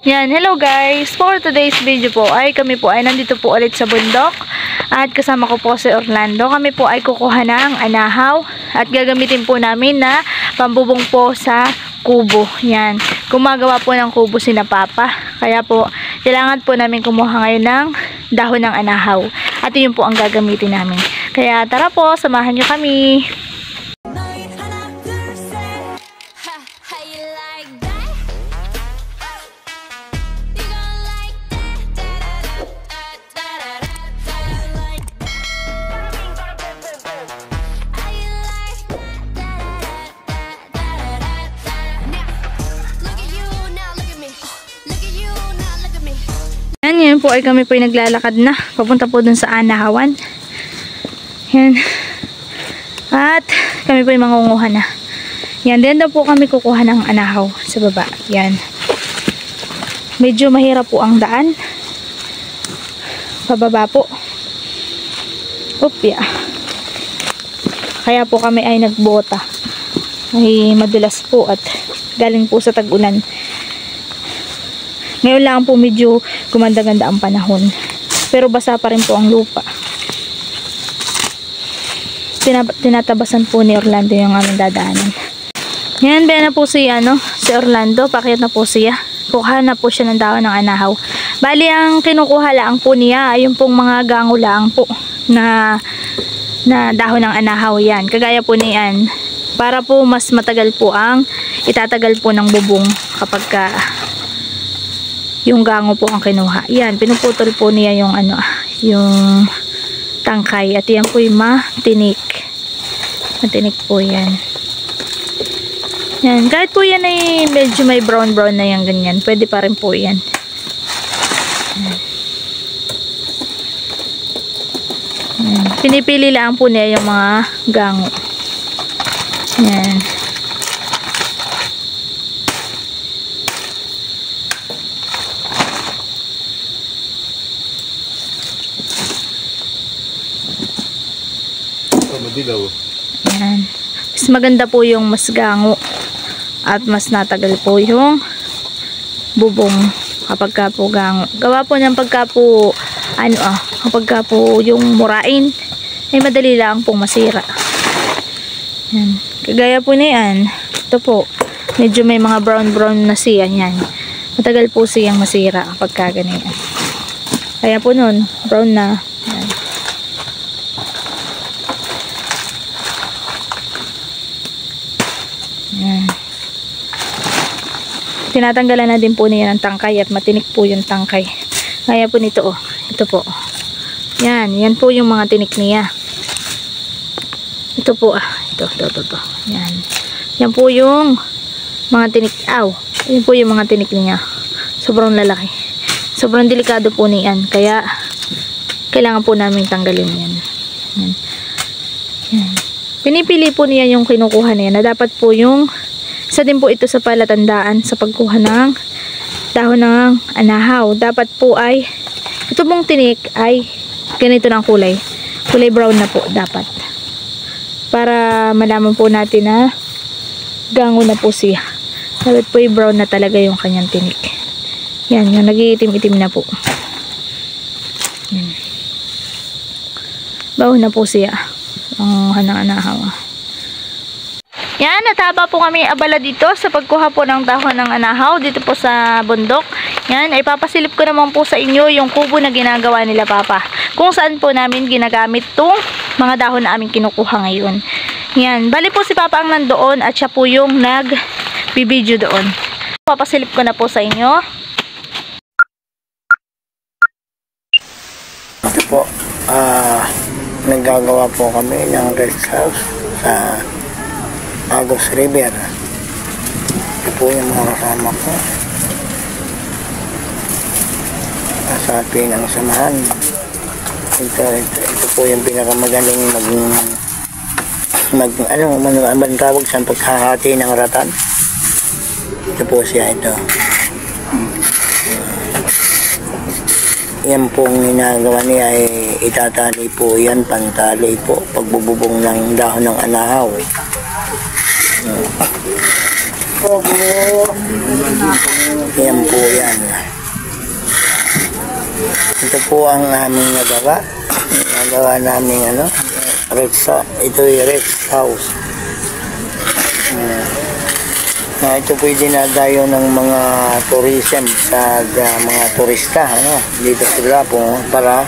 Yan, hello guys! For today's video po ay kami po ay nandito po ulit sa bundok at kasama ko po si Orlando. Kami po ay kukuha ng anahaw at gagamitin po namin na pambubong po sa kubo. Yan, gumagawa po ng kubo si na Papa. Kaya po, kailangan po namin kumuha ngayon ng dahon ng anahaw. At yun po ang gagamitin namin. Kaya tara po, samahan nyo kami! Yan po ay kami po ay naglalakad na papunta po dun sa anahawan. Yan. At kami po ay mangunguha na. Yan, din daw po kami kukuha ng anahaw sa baba. Yan. Medyo mahirap po ang daan. Pababa po. Upya. Kaya po kami ay nagbota. Ay madulas po at galing po sa tag-ulan. Ngayon lang po medyo gumanda-ganda ang panahon. Pero basa pa rin po ang lupa. Tinatabasan po ni Orlando yung aming dadaanan. Yan, na po si Orlando. Pakyat na po siya. Kuha na po siya ng dahon ng anahaw. Bali, ang kinukuha lang po niya ay yung pong mga gango lang po na dahon ng anahaw. Yan, kagaya po niyan. Para po mas matagal po ang itatagal po ng bubong kapag yung gango po ang kinuha. Yan, pinuputol po niya yung yung tangkay. At yan po yung matinik. Matinik po yan. Yan, kahit po yan ay medyo may brown na yan ganyan. Pwede pa rin po yan. Yan. Pinipili lang po niya yung mga gango. Yan. Yan. Mas maganda po yung mas gango at mas natagal po yung bubong kapag ka po gango. Gawa po niyang kapag po yung murain ay madali lang pong masira. Yan. Kagaya po na yan. Ito po. Medyo may mga brown na siya. Yan. Matagal po siyang masira kapag ganyan. Kaya po nun, brown na. Yan. Yan. Tinatanggalan na din po niya ng tangkay at matinik po yung tangkay. Kaya po nito ito po. Yan po yung mga tinik niya. Ito po ito. Yan. Yan po yung mga tinik. Yan po yung mga tinik niya. Sobrang lalaki. Sobrang delikado po niyan. Kaya kailangan po namin tanggalin yan. Yan. Yan. Pinipili po niya yung kinukuha niya na dapat po yung isa din po ito sa palatandaan sa pagkuha ng dahon ng anahaw. Dapat po ay ito pong tinik ay ganito ng kulay. Kulay brown na po dapat. Para malaman po natin na gango na po siya. Dapat po ay brown na talaga yung kanyang tinik. Yan, yung nag-iitim-itim na po. Yan. Baho na po siya. Ang anahaw. Yan, nataba po kami abala dito sa pagkuha po ng dahon ng anahaw dito po sa bundok. Yan, ay papasilip ko naman po sa inyo yung kubo na ginagawa nila Papa. Kung saan po namin ginagamit tong mga dahon na aming kinukuha ngayon. Yan, bali po si Papa ang nandoon at siya po yung nag-video doon. Papasilip ko na po sa inyo. Ito po, naggagawa po kami ng rest house sa Agos River. Ito po yung mga kasama ko. Kasapi ng samahan. Ito po yung pinakamagaling ang tawag sa pagkahati ng ratan. Ito po siya ito. Yan pong ginagawa niya ay itatali po yan, pantali po, pagbububong ng dahon ng anahaw. Yan po yan. Ito po ang aming nagawa. Nagawa namin ito yung rest house. Ito po yung dinadayo ng mga tourism sa mga turista. Dito sila po para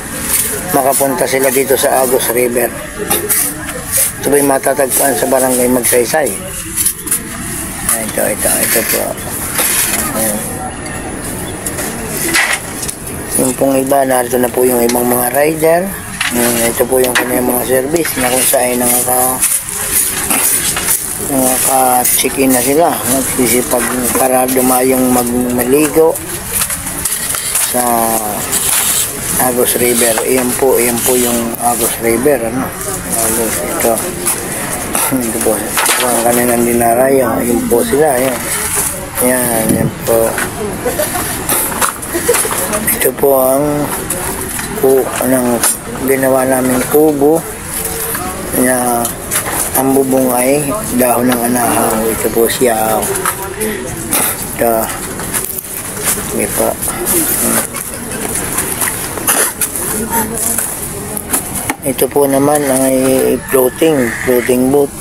makapunta sila dito sa Agos River. Ito po yung matatagpuan sa barangay Magsaysay. Ito po. Yung pong iba, narito na po yung ibang mga rider. Ito po yung kanyang mga service na kung saan nakaka-check-in na sila. Nagsisipag para dumayong maligo sa Agos River. Iyan po yung Agos River. Agos, ito. Ito po. Ang kanilang dinarayo. Yun po sila. Yan po. Ito po ang ginawa namin kubo na ang bubong ay dahon ng anahaw. Ito po siya. Ito. Sige po. Ito po naman ay floating boat.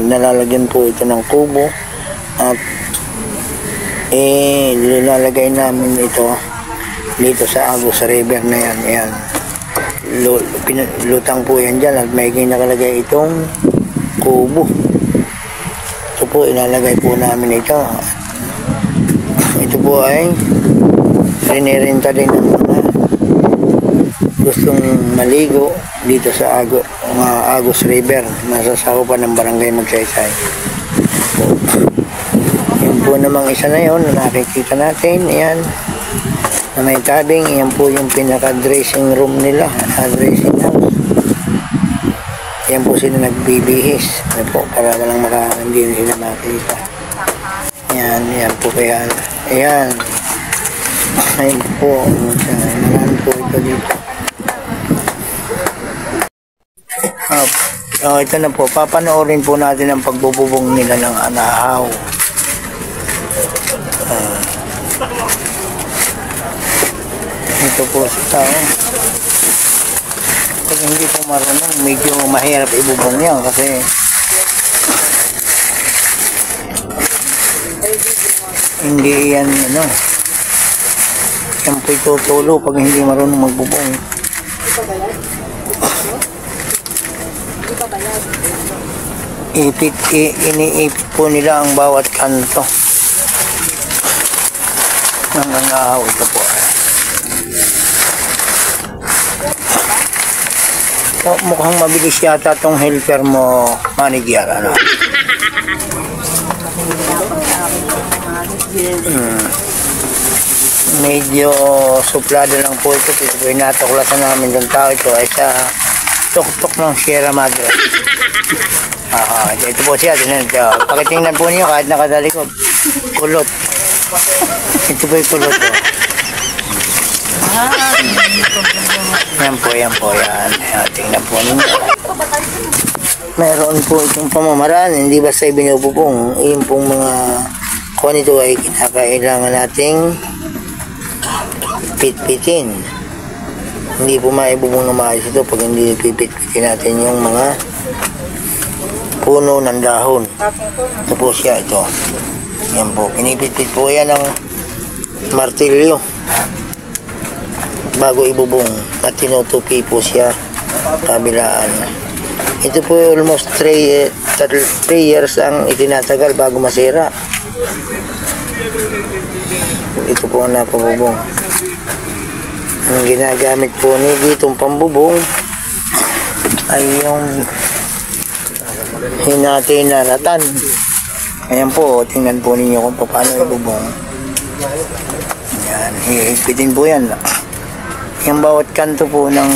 Nalalagyan po ito ng kubo at nilalagay namin ito dito sa Agos River na yan. Ayan. Lutang po yan dyan at may nakalagay itong kubo. Ito po, ilalagay po namin ito. Ito po ay rinirenta din ng mga gustong maligo dito sa Agos River. Masasakupan ng barangay Magsaysay. Yan po namang isa na yun na nakikita natin. Ayan. Na may tabing, yan po yung pinaka-dressing room nila, dressing house. Yan po sila nagbibihis. Yan po, para walang hindi sila makita. Yan po kaya. Ayan. Ayan po. Marami po ito dito. Ito na po. Papanoorin po natin ang pagbububong nila ng anahaw. Ito po sa tao. Pag hindi po marunong, medyo mahirap ibubong yan kasi hindi yan yan po itutulo pag hindi marunong magbubong. Iniipit po nila ang bawat kanto ng anahaw. Ito po. Mukhang mabilis yata itong helper mo, manager. Medyo suplado lang po ito. Ito po yung natuklasan namin ng tao. Ito ay sa tuktok ng Sierra Madre. Ito po siya. Pakitingnan po niyo kahit nakatalikod. Kulot. Ito po yung kulot. Yan po. Tingnan po ninyo. Meron po itong pamamaraan. Hindi basta ibinububong. Yung pong mga kung ito ay kinakailangan nating pitpitin. Hindi po maibubong na maayos ito pag hindi pipit-pitin natin yung mga puno ng dahon. Ito po siya ito. Yan po. Pinipit-pit po yan ng martilyo bago ibubong at tinutupi po siya kabilaan. Ito po almost 3 years ang itinatagal bago masira. Ito po ang napabubong. Ang ginagamit po ni ditong pambubong ay yung hinati na ratan. Ayan po, tingnan po ninyo kung paano ibubong. Yan, hihigpitin po yan. Yung bawat kanto po ng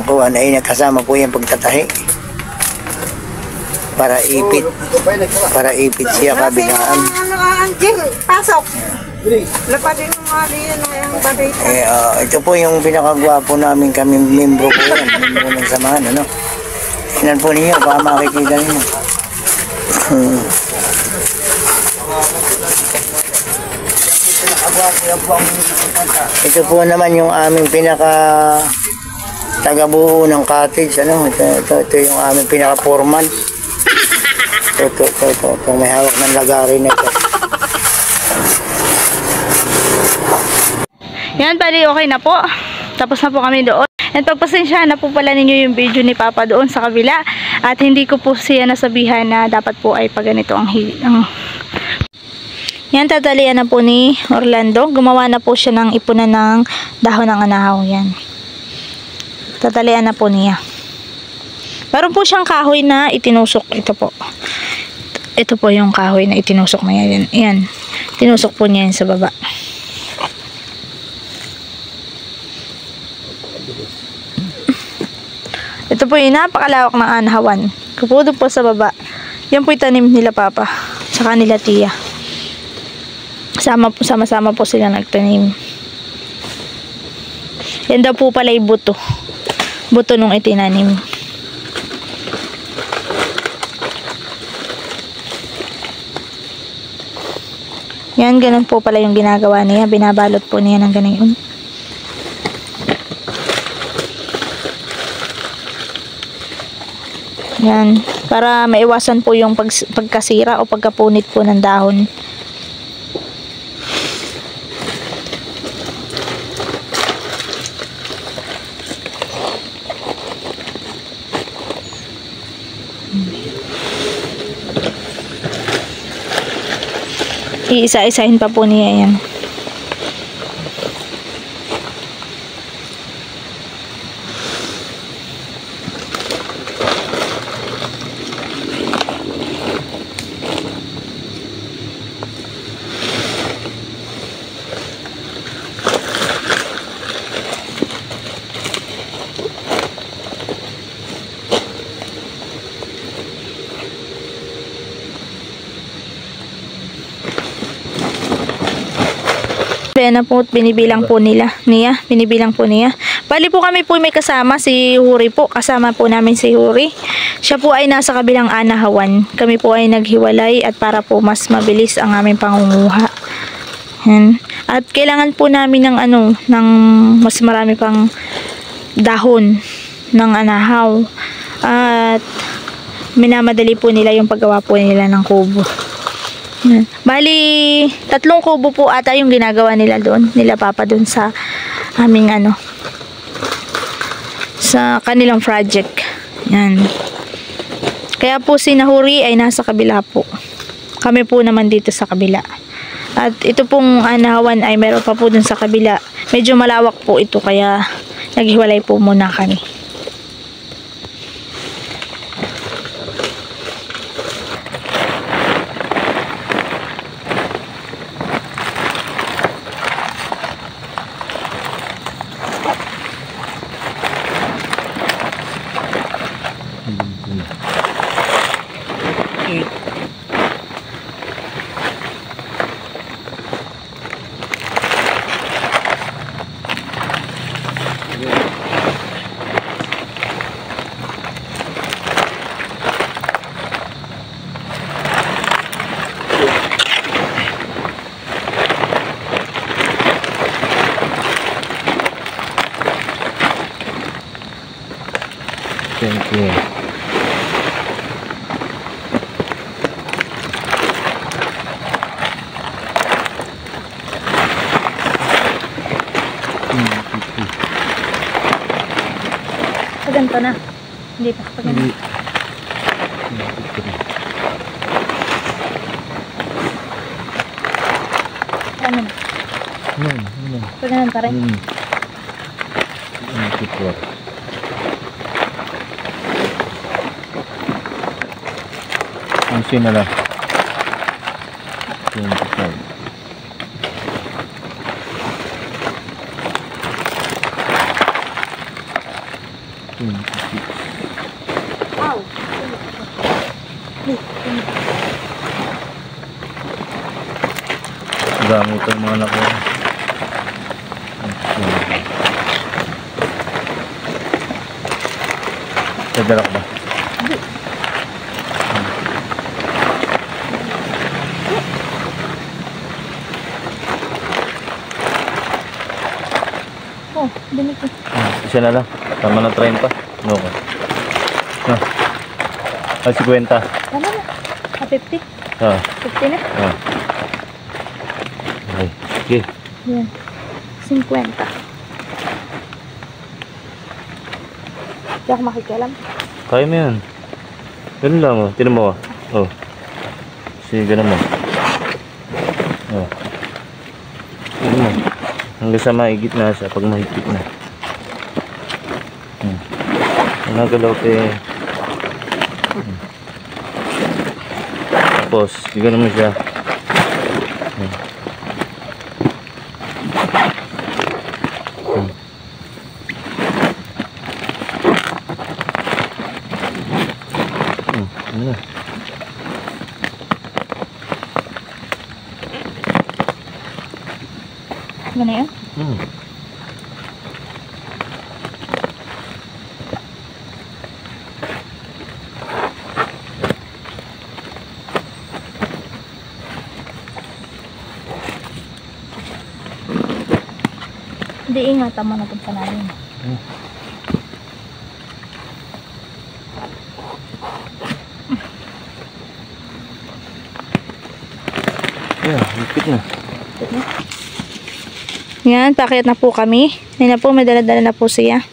kuwan ay nakasama po yung pagtatahi para ipit siya kabilaan. Pasok. Lapatin mo nga diyan ang balita. Ito po yung pinakagwapo namin kami membro po yan, membro ng samahan, Tingnan po ninyo, baka makikita ninyo. Ito po naman yung aming pinaka tagabuo ng cottage. Ano? Ito yung aming pinaka foreman. Ito. May hawak ng lagari na ito. Yan, bali okay na po. Tapos na po kami doon. And pagpasensyahan na po pala ninyo yung video ni Papa doon sa kabila. At hindi ko po siya nasabihan na dapat po ay paganito ang yan, tatalian na po ni Orlando. Gumawa na po siya ng ipunan ng dahon ng anahaw. Yan. Tatalian na po niya. Meron po siyang kahoy na itinusok. Ito po. Ito po yung kahoy na itinusok na yan. Yan. Tinusok po niya yan sa baba. Ito po yung napakalawak ng anahawan. Kapudo po sa baba. Yan po yung tanim nila Papa. Tsaka nila Tia. Sama-sama po sila nagtanim. Yan daw po pala yung buto. Buto nung itinanim. Yan, ganun po pala yung ginagawa niya. Binabalot po niya ng ganun. Yan, para maiwasan po yung pagkasira o pagkapunit po ng dahon. Iisa-isahin pa po niya yan. Na po, binibilang po niya. Bali po kami po may kasama si Huri po. Kasama po namin si Huri. Siya po ay nasa kabilang anahawan. Kami po ay naghiwalay at para po mas mabilis ang aming pangunguha. Yan. At kailangan po namin ng ng mas marami pang dahon ng anahaw. At minamadali po nila yung paggawa po nila ng kubo. Bali, 3 kubo po ata yung ginagawa nila doon, nila Papa doon sa aming sa kanilang project. Yan. Kaya po si Nahuri ay nasa kabila po. Kami po naman dito sa kabila. At ito pong anahawan ay meron pa po doon sa kabila. Medyo malawak po ito kaya naghiwalay po muna kami. Thank you. Paganto na. Hindi pa. Paganto. Ano na? Paganto pa rin. Ang sinala. 25. Wow. Gamit ang mga anak ko. Dadalak ba? Oh, dinig ko. Isa na lang. Tama na 30. Ano ko? Ah, 50. Tama na. 50. Ah, 50 na. ah. Okay. Okay. Yan. 50. Hindi ako makikialam. Kaya mo yan. Ganun lang oh. Tinan mo oh. Oh. Sige, ganun mo. Oh. Tinan mo. Hanggang sa maigit na siya pag mahigpit na. Nagalaw pa eh. Tapos, ganun mo siya. Ano na? Gana yan? Hindi, ingatan mo na itong panalim. Yeah, higpit na. Yan, paakyat na po kami. Yan na po, may dala-dala na po siya.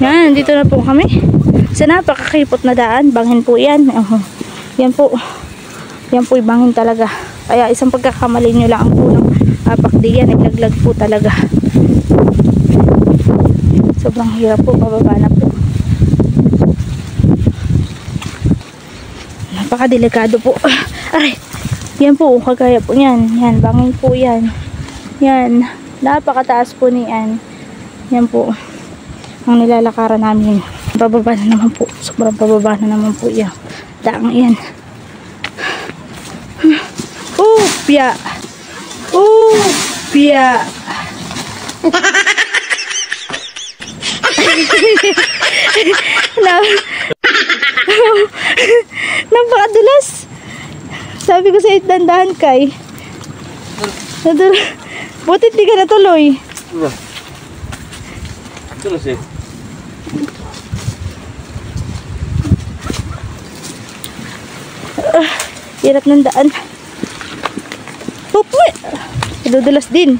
Yan, dito na po kami. Sa napakakipot na daan, bangin po yan. Yan po. Yan po bangin talaga. Kaya isang pagkakamali nyo lang ang punong apakdi yan. Naglaglag po talaga. Sobrang hirap po. Pababa na po. Napakadelikado po. Aray. Yan po. Kagaya po yan. Yan. Bangin po yan. Yan. Napakataas po niyan. Yan po. Ang nilalakaran namin. Pababa na naman po. Sobrang pababa na naman po yan. Daang yan. Upya! Upya! Napakadulas. Sabi ko sa'yo, dandahan kay. Buti di ka natuloy. Tulos eh. Hirap ng daan. Pupi! Dudulas din.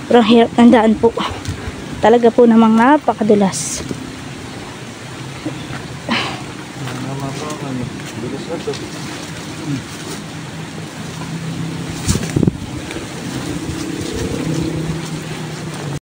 Pero hirap ng daan po. Talaga po namang napakadulas. Bilis na to.